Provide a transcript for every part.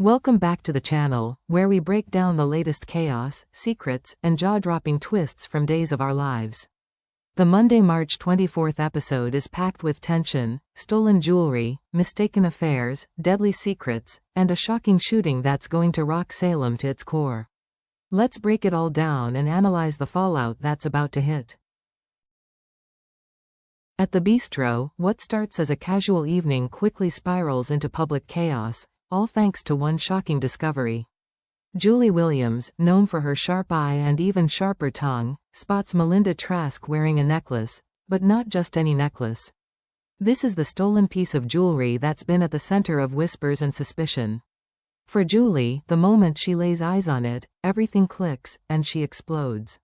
Welcome back to the channel, where we break down the latest chaos, secrets, and jaw-dropping twists from days of our lives. The Monday, March 24th episode is packed with tension, stolen jewelry, mistaken affairs, deadly secrets, and a shocking shooting that's going to rock Salem to its core. Let's break it all down and analyze the fallout that's about to hit. At the Beastro, what starts as a casual evening quickly spirals into public chaos, all thanks to one shocking discovery. Julie Williams, known for her sharp eye and even sharper tongue, spots Melinda Trask wearing a necklace, but not just any necklace. This is the stolen piece of jewelry that's been at the center of whispers and suspicion. For Julie, the moment she lays eyes on it, everything clicks, and she explodes.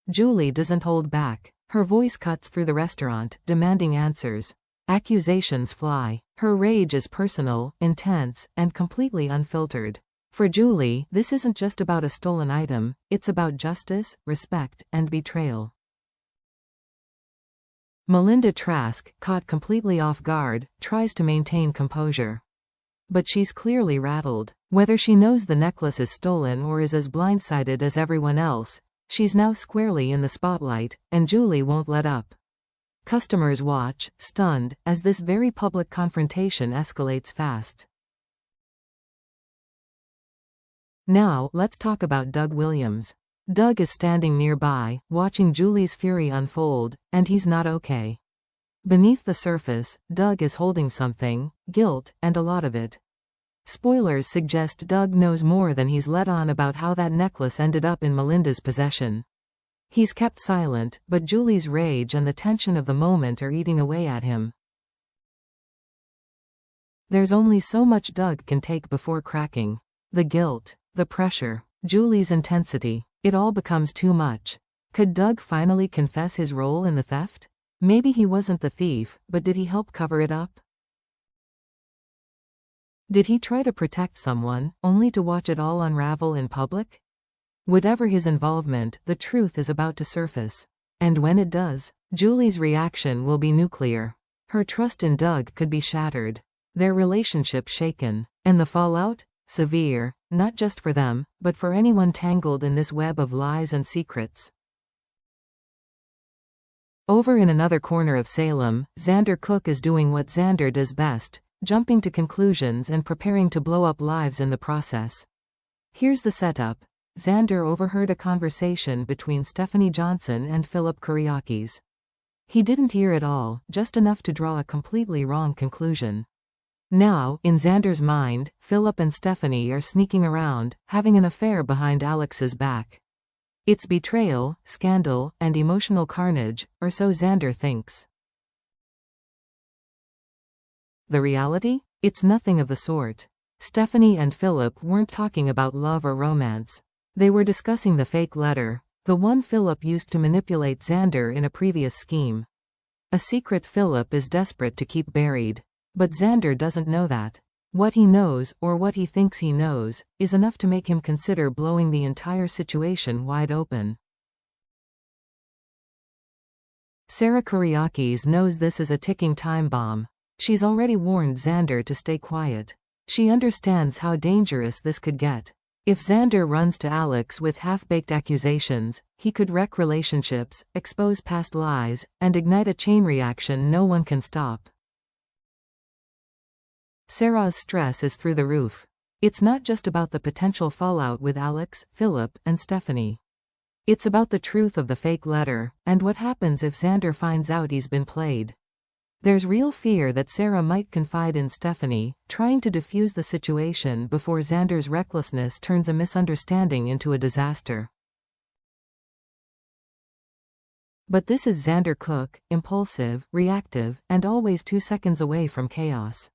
Julie doesn't hold back. Her voice cuts through the restaurant, demanding answers. Accusations fly. Her rage is personal, intense, and completely unfiltered. For Julie, this isn't just about a stolen item, it's about justice, respect, and betrayal. Melinda Trask, caught completely off guard, tries to maintain composure. But she's clearly rattled. Whether she knows the necklace is stolen or is as blindsided as everyone else, she's now squarely in the spotlight, and Julie won't let up. Customers watch, stunned, as this very public confrontation escalates fast. Now, let's talk about Doug Williams. Doug is standing nearby, watching Julie's fury unfold, and he's not okay. Beneath the surface, Doug is holding something, guilt, and a lot of it. Spoilers suggest Doug knows more than he's let on about how that necklace ended up in Melinda's possession. He's kept silent, but Julie's rage and the tension of the moment are eating away at him. There's only so much Doug can take before cracking. The guilt, the pressure, Julie's intensity, it all becomes too much. Could Doug finally confess his role in the theft? Maybe he wasn't the thief, but did he help cover it up? Did he try to protect someone, only to watch it all unravel in public? Whatever his involvement, the truth is about to surface. And when it does, Julie's reaction will be nuclear. Her trust in Doug could be shattered. Their relationship shaken. And the fallout? Severe, not just for them, but for anyone tangled in this web of lies and secrets. Over in another corner of Salem, Xander Cook is doing what Xander does best, jumping to conclusions and preparing to blow up lives in the process. Here's the setup. Xander overheard a conversation between Stephanie Johnson and Philip Kyriakis. He didn't hear it all, just enough to draw a completely wrong conclusion. Now, in Xander's mind, Philip and Stephanie are sneaking around, having an affair behind Alex's back. It's betrayal, scandal, and emotional carnage, or so Xander thinks. The reality? It's nothing of the sort. Stephanie and Philip weren't talking about love or romance. They were discussing the fake letter, the one Philip used to manipulate Xander in a previous scheme. A secret Philip is desperate to keep buried. But Xander doesn't know that. What he knows, or what he thinks he knows, is enough to make him consider blowing the entire situation wide open. Sarah Kyriakis knows this is a ticking time bomb. She's already warned Xander to stay quiet. She understands how dangerous this could get. If Xander runs to Alex with half-baked accusations, he could wreck relationships, expose past lies, and ignite a chain reaction no one can stop. Sarah's stress is through the roof. It's not just about the potential fallout with Alex, Philip, and Stephanie. It's about the truth of the fake letter, and what happens if Xander finds out he's been played. There's real fear that Sarah might confide in Stephanie, trying to defuse the situation before Xander's recklessness turns a misunderstanding into a disaster. But this is Xander Cook, impulsive, reactive, and always 2 seconds away from chaos.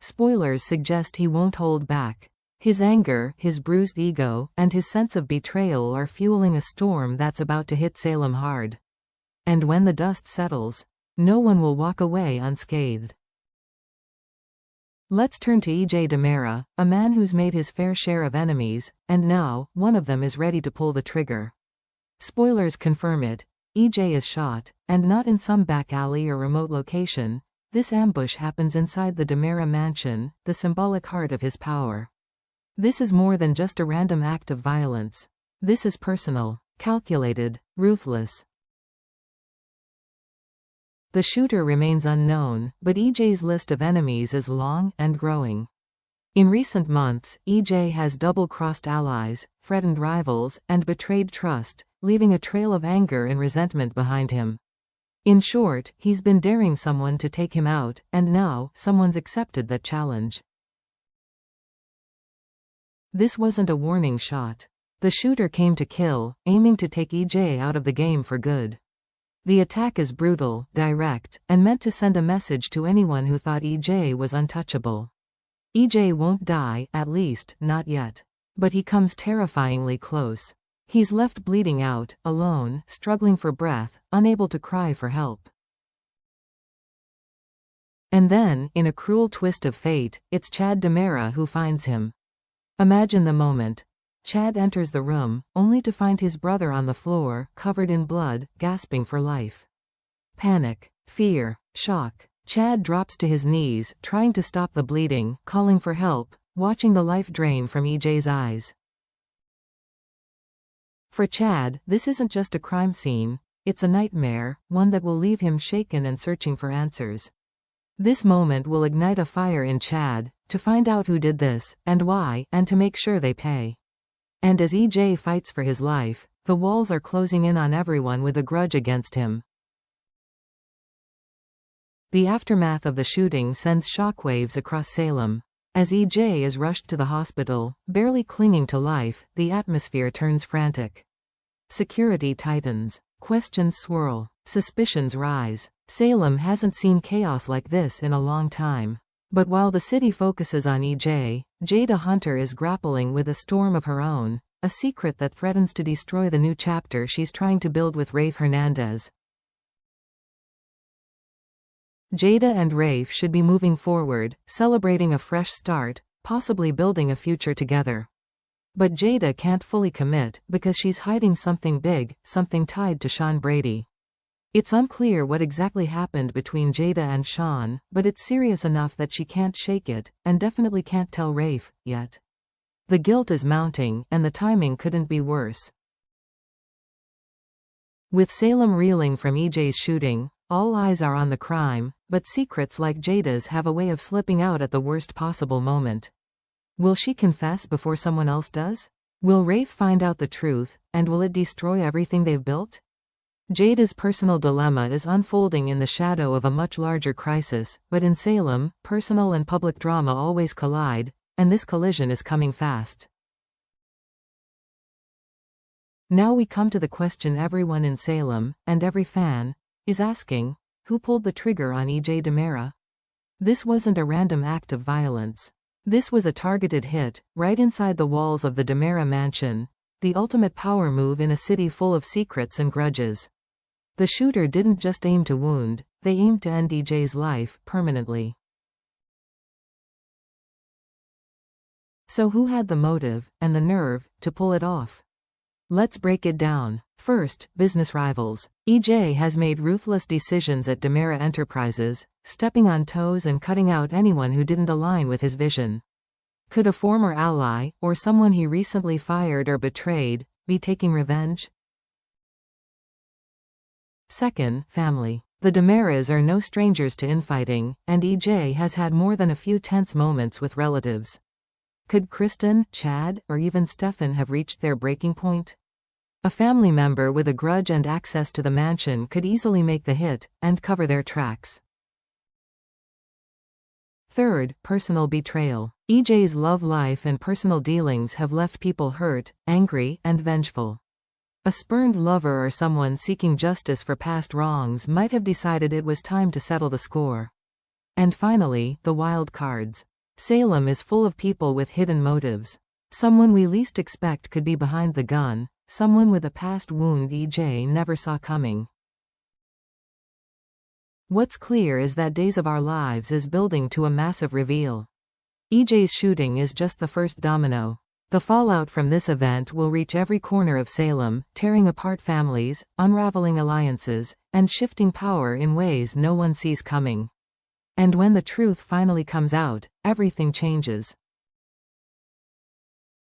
Spoilers suggest he won't hold back. His anger, his bruised ego, and his sense of betrayal are fueling a storm that's about to hit Salem hard. And when the dust settles, no one will walk away unscathed. Let's turn to E.J. Demera, a man who's made his fair share of enemies, and now, one of them is ready to pull the trigger. Spoilers confirm it. E.J. is shot, and not in some back alley or remote location. This ambush happens inside the Demera mansion, the symbolic heart of his power. This is more than just a random act of violence. This is personal, calculated, ruthless. The shooter remains unknown, but EJ's list of enemies is long and growing. In recent months, EJ has double-crossed allies, threatened rivals, and betrayed trust, leaving a trail of anger and resentment behind him. In short, he's been daring someone to take him out, and now, someone's accepted that challenge. This wasn't a warning shot. The shooter came to kill, aiming to take EJ out of the game for good. The attack is brutal, direct, and meant to send a message to anyone who thought EJ was untouchable. EJ won't die, at least, not yet. But he comes terrifyingly close. He's left bleeding out, alone, struggling for breath, unable to cry for help. And then, in a cruel twist of fate, it's Chad Demera who finds him. Imagine the moment. Chad enters the room, only to find his brother on the floor, covered in blood, gasping for life. Panic, fear, shock. Chad drops to his knees, trying to stop the bleeding, calling for help, watching the life drain from EJ's eyes. For Chad, this isn't just a crime scene, it's a nightmare, one that will leave him shaken and searching for answers. This moment will ignite a fire in Chad, to find out who did this, and why, and to make sure they pay. And as EJ fights for his life, the walls are closing in on everyone with a grudge against him. The aftermath of the shooting sends shockwaves across Salem. As EJ is rushed to the hospital, barely clinging to life, the atmosphere turns frantic. Security tightens. Questions swirl. Suspicions rise. Salem hasn't seen chaos like this in a long time. But while the city focuses on EJ, Jada Hunter is grappling with a storm of her own, a secret that threatens to destroy the new chapter she's trying to build with Rafe Hernandez. Jada and Rafe should be moving forward, celebrating a fresh start, possibly building a future together. But Jada can't fully commit, because she's hiding something big, something tied to Sean Brady. It's unclear what exactly happened between Jada and Sean, but it's serious enough that she can't shake it, and definitely can't tell Rafe, yet. The guilt is mounting, and the timing couldn't be worse. With Salem reeling from EJ's shooting, all eyes are on the crime, but secrets like Jada's have a way of slipping out at the worst possible moment. Will she confess before someone else does? Will Rafe find out the truth, and will it destroy everything they've built? Jada's personal dilemma is unfolding in the shadow of a much larger crisis, but in Salem, personal and public drama always collide, and this collision is coming fast. Now we come to the question everyone in Salem, and every fan, is asking: who pulled the trigger on EJ Demera? This wasn't a random act of violence. This was a targeted hit, right inside the walls of the Demera mansion, the ultimate power move in a city full of secrets and grudges. The shooter didn't just aim to wound, they aimed to end EJ's life, permanently. So who had the motive, and the nerve, to pull it off? Let's break it down. First, business rivals. EJ has made ruthless decisions at Demera Enterprises, stepping on toes and cutting out anyone who didn't align with his vision. Could a former ally, or someone he recently fired or betrayed, be taking revenge? Second, family. The Demeras are no strangers to infighting, and EJ has had more than a few tense moments with relatives. Could Kristen, Chad, or even Stefan have reached their breaking point? A family member with a grudge and access to the mansion could easily make the hit, and cover their tracks. Third, personal betrayal. EJ's love life and personal dealings have left people hurt, angry, and vengeful. A spurned lover or someone seeking justice for past wrongs might have decided it was time to settle the score. And finally, the wild cards. Salem is full of people with hidden motives. Someone we least expect could be behind the gun, someone with a past wound EJ never saw coming. What's clear is that Days of Our Lives is building to a massive reveal. EJ's shooting is just the first domino. The fallout from this event will reach every corner of Salem, tearing apart families, unraveling alliances, and shifting power in ways no one sees coming. And when the truth finally comes out, everything changes.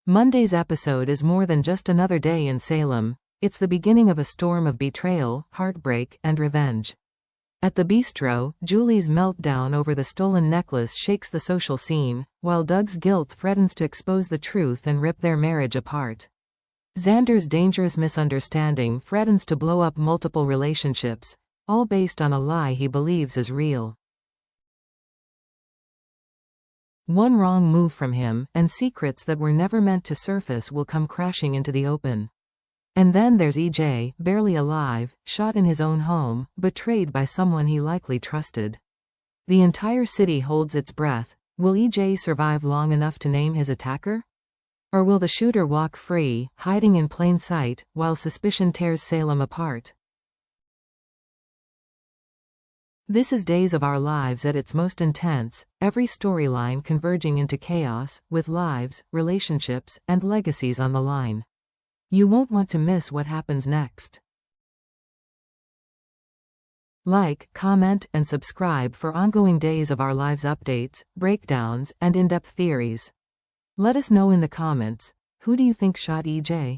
Monday's episode is more than just another day in Salem. It's the beginning of a storm of betrayal, heartbreak, and revenge. At the Beastro, Julie's meltdown over the stolen necklace shakes the social scene, while Doug's guilt threatens to expose the truth and rip their marriage apart. Xander's dangerous misunderstanding threatens to blow up multiple relationships, all based on a lie he believes is real. One wrong move from him, and secrets that were never meant to surface will come crashing into the open. And then there's EJ, barely alive, shot in his own home, betrayed by someone he likely trusted. The entire city holds its breath. Will EJ survive long enough to name his attacker? Or will the shooter walk free, hiding in plain sight, while suspicion tears Salem apart? This is Days of Our Lives at its most intense, every storyline converging into chaos, with lives, relationships, and legacies on the line. You won't want to miss what happens next. Like, comment, and subscribe for ongoing Days of Our Lives updates, breakdowns, and in-depth theories. Let us know in the comments, who do you think shot EJ?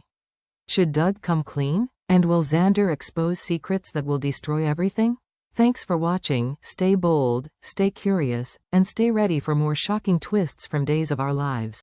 Should Doug come clean? And will Xander expose secrets that will destroy everything? Thanks for watching. Stay bold, stay curious, and stay ready for more shocking twists from Days of Our Lives.